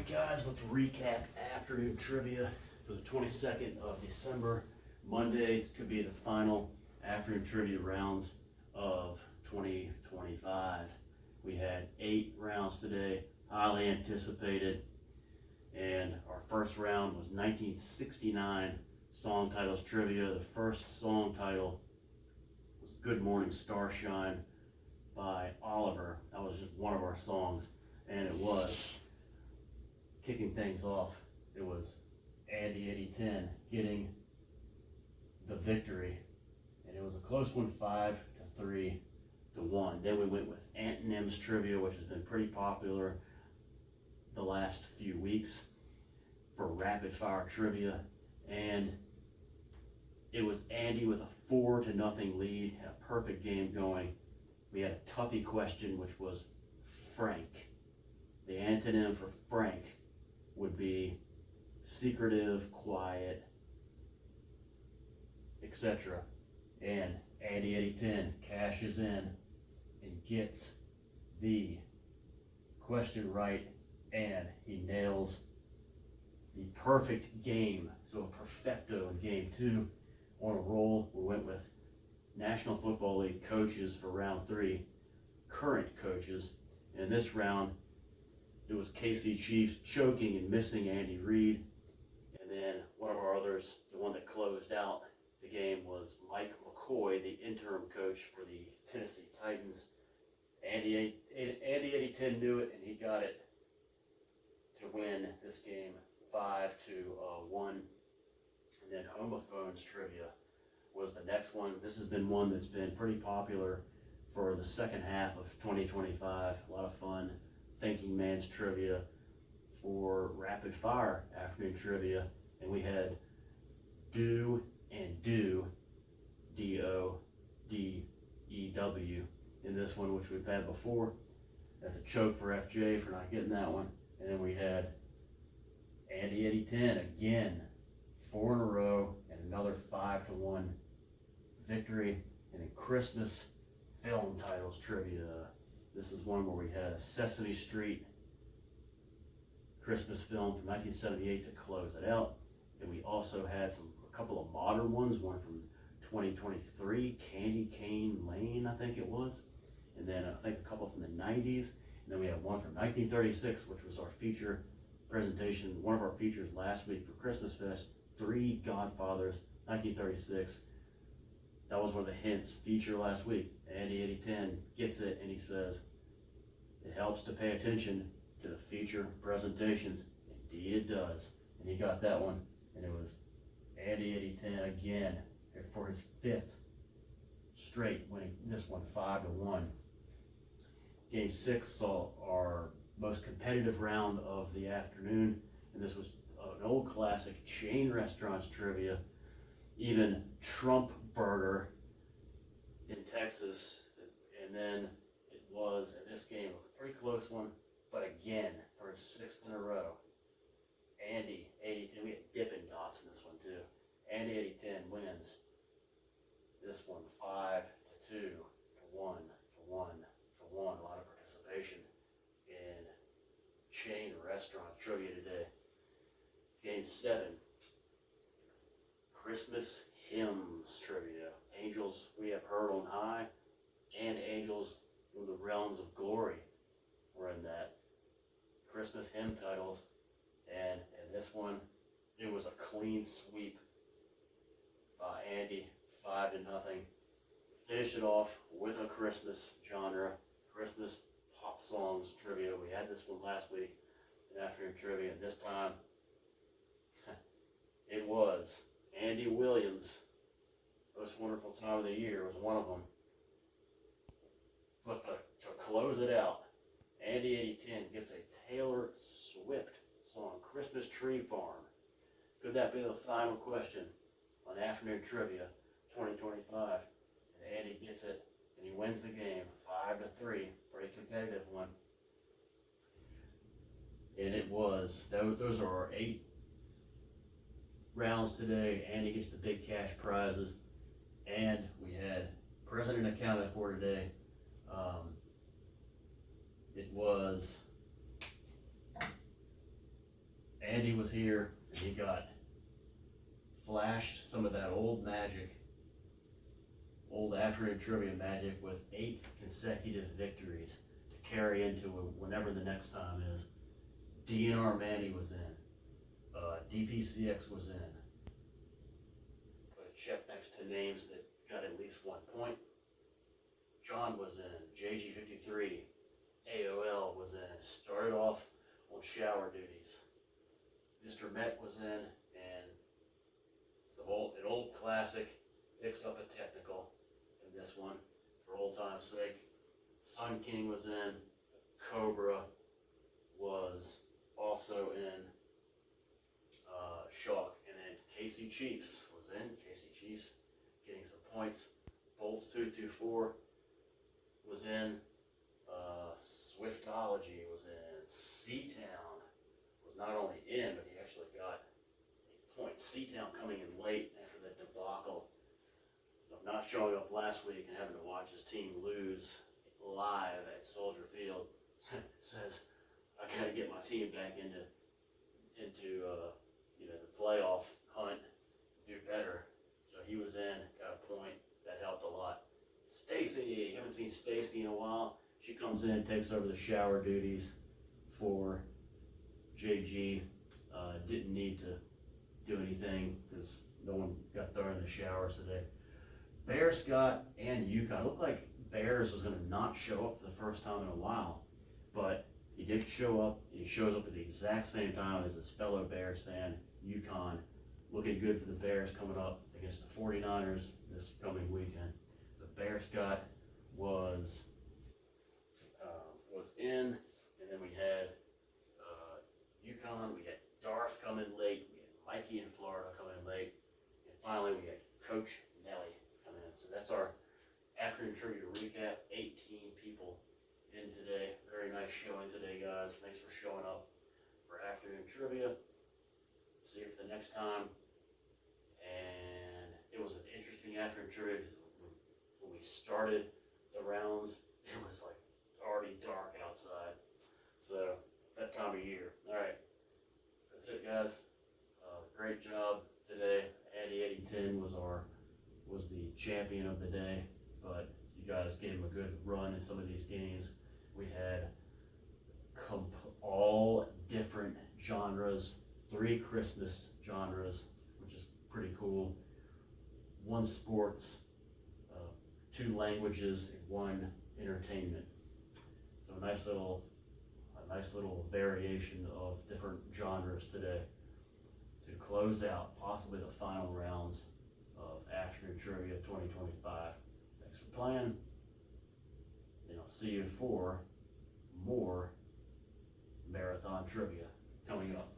Alright guys, let's recap afternoon trivia for the 22nd of December. Monday it could be the final afternoon trivia rounds of 2025. We had 8 rounds today, highly anticipated. And our first round was 1969 song titles trivia. The first song title was Good Morning Starshine by Oliver. That was just one of our songs, and it was kicking things off. It was Andy 8010 getting the victory, and it was a close one, 5-3 to 1. Then we went with Antonyms trivia, which has been pretty popular the last few weeks for rapid fire trivia, and it was Andy with a 4-0 lead, had a perfect game going. We had a toughie question, which was frank. The antonym for frank would be secretive, quiet, etc. And Andy 8010 cashes in and gets the question right, and he nails the perfect game. So a perfecto in game 2. On a roll, we went with National Football League coaches for round 3, current coaches. And in this round, it was KC Chiefs choking and missing Andy Reid. And then one of our others, the one that closed out the game, was Mike McCoy, the interim coach for the Tennessee Titans. Andy 8010 knew it, and he got it to win this game 5-1. And then homophones trivia was the next one. This has been one that's been pretty popular for the second half of 2025. A lot of fun. Thinking Man's trivia for rapid fire afternoon trivia. And we had do and do, D-O-D-E-W, in this one, which we've had before. That's a choke for FJ for not getting that one. And then we had Andy 8010 again, 4 in a row, and another 5-1 victory. And then Christmas film titles trivia. This is one where we had a Sesame Street Christmas film from 1978 to close it out. And we also had a couple of modern ones, one from 2023, Candy Cane Lane, I think it was. And then I think a couple from the 90s. And then we had one from 1936, which was our feature presentation, one of our features last week for Christmas Fest, 3 Godfathers, 1936. That was one of the hints feature last week. Andy 8010 gets it, and he says, it helps to pay attention to the feature presentations. Indeed it does. And he got that one, and it was Andy 8010 again for his 5th straight, winning this one 5-1. Game 6 saw our most competitive round of the afternoon, and this was an old classic, chain restaurants trivia. Even Trump Burger in Texas, and then it was in this game a pretty close one, but again for his 6th in a row, Andy 8010. We had Dippin' Dots in this one too. Andy 8010 wins this one 5-2 to 1 to 1 to 1. A lot of participation in chain restaurant trivia today. Game 7, Christmas hymns trivia. Angels We Have Heard on High and Angels in the Realms of Glory were in that. Christmas hymn titles. And in this one, it was a clean sweep by Andy, 5-0. Finished it off with a Christmas genre, Christmas pop songs trivia. We had this one last week in afternoon trivia, and this time it was Andy Williams' Most Wonderful Time of the Year was one of them. But to close it out, Andy 8010 gets a Taylor Swift song, Christmas Tree Farm. Could that be the final question on afternoon trivia 2025? And Andy gets it, and he wins the game 5-3. Pretty competitive one. And it was, those are our 8 rounds today. Andy gets the big cash prizes, and we had president accounted for today. It was was here and he got flashed some of that old magic, old afternoon trivia magic with 8 consecutive victories to carry into whenever the next time is. DNR Manny was in. DPCX was in. Put a check next to names that got at least 1 point. John was in. JG53. AOL was in. Started off on shower duties. Mr. Met was in, and it's an old classic. Picks up a technical in this one for old time's sake. Sun King was in. Cobra was also in. Shock, and then Casey Chiefs was in. Casey Chiefs getting some points. Bolts 224 was in. Swiftology was in. Seatown was not only in, but he actually got a point. Seatown coming in late after that debacle of not showing up last week and having to watch his team lose live at Soldier Field says, I gotta get my team back into the playoff hunt, do better. So he was in, got a point, that helped a lot. Stacy, haven't seen Stacy in a while. She comes in, takes over the shower duties for JG. Didn't need to do anything because no one got thrown in the showers today. Bear Scott and Yukon. Looked like Bears was going to not show up for the first time in a while, but he did show up. He shows up at the exact same time as his fellow Bears fan, Yukon. Looking good for the Bears coming up against the 49ers this coming weekend. So Bear Scott was in, and then we had Yukon. We had Darth come in late. We had Mikey in Florida come in late, and finally we had Coach Nelly come in. So that's our afternoon trivia recap. 18 people in today. Very nice showing today, guys. Thanks for showing up for afternoon trivia. See you for the next time. And it was an interesting afternoon trivia because when we started the rounds, it was like already dark outside. So that time of year. All right, that's it, guys. Great job today. Andy 8010 was the champion of the day, but you guys gave him a good run in some of these games. We had all different genres, 3 Christmas genres, which is pretty cool. 1 sports, 2 languages, and 1 entertainment. So a nice little variation of different genres today to close out possibly the final rounds of Afternoon Trivia 2025. Thanks for playing, and I'll see you for more marathon trivia coming up.